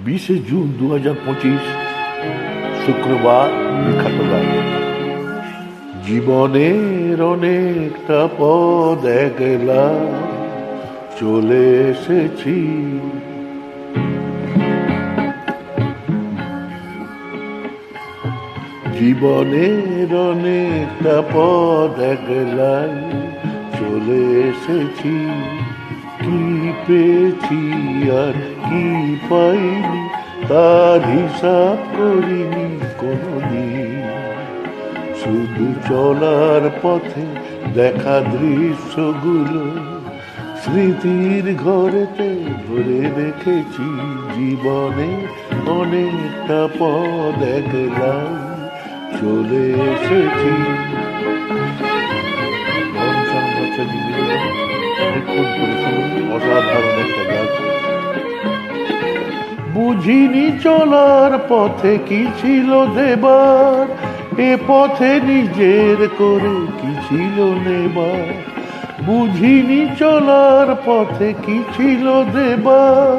20 June 2025 শুক্রবার। বিখ্যাত গান। জীবনের অনেকটা পথ একলা চলে এসেছি, জীবনের অনেকটা পথ একলাই চলে এসেছি। কি পেয়েছি আর কি পাইনি তার হিসাব করিনি কোনদিন। শুধু চলার পথে দেখা দৃশ্যগুলো স্মৃতির ঘরেতে ভরে রেখেছি। জীবনে অনেকটা পথ একলাই চলে এসেছি। অসাধারণ একটা গান। বুঝিনি চলার পথে কি ছিল দেবার, এ পথে নিজের করে কি ছিল নেবার। বুঝিনি চলার পথে কি ছিল দেবার,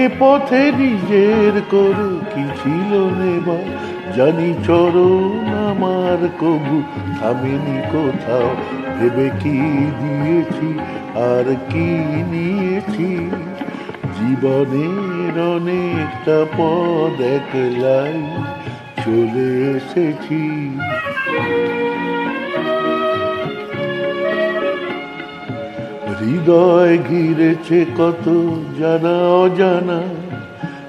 এ পথে নিজের করে কি ছিল নেবার। জানি চরণ আমার কবু থামেনি কোথাও, ভেবে কি দিয়েছি আর কি নিয়েছি। জীবনের অনেকটা পথ একলাই চলে এসেছি। হৃদয় ঘিরেছে কত জানা অজানা,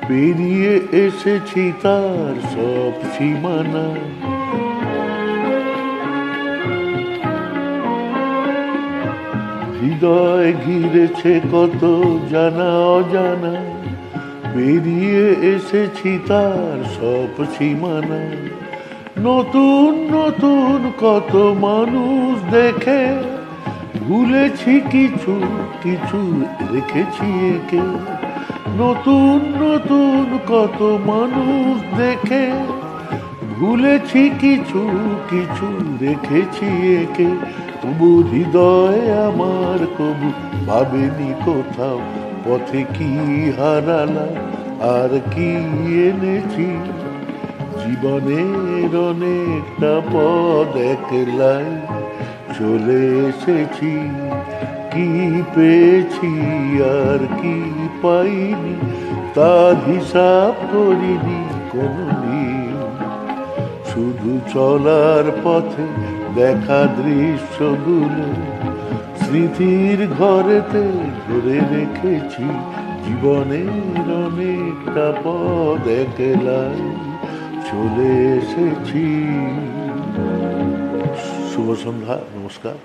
পেরিয়ে এসেছি তার সব সীমানা। হৃদয় ঘিরেছে কত জানা অজানা, পেরিয়ে এসেছি তার সব সীমানা। নতুন নতুন কত মানুষ দেখে ভুলেছি কিছু কিছু রেখেছি একে। নতুন নতুন কত মানুষ দেখে ভুলেছি কিছু কিছু রেখেছি একে। তবু হৃদয় আমার কবু ভাবেনি কোথাও, পথে কি হারালাম আর কি এনেছি। জীবনের অনেকটা পথ একলাই চলে এসেছি। কি পেয়েছি আর কি পাইনি তার হিসাব করিনি কোনদিন। শুধু চলার পথে দেখা দৃশ্যগুলো স্মৃতির ঘরেতে ধরে রেখেছি। জীবনের অনেকটা পথ একলাই চলে এসেছি। শুভ সন্ধ্যা, নমস্কার।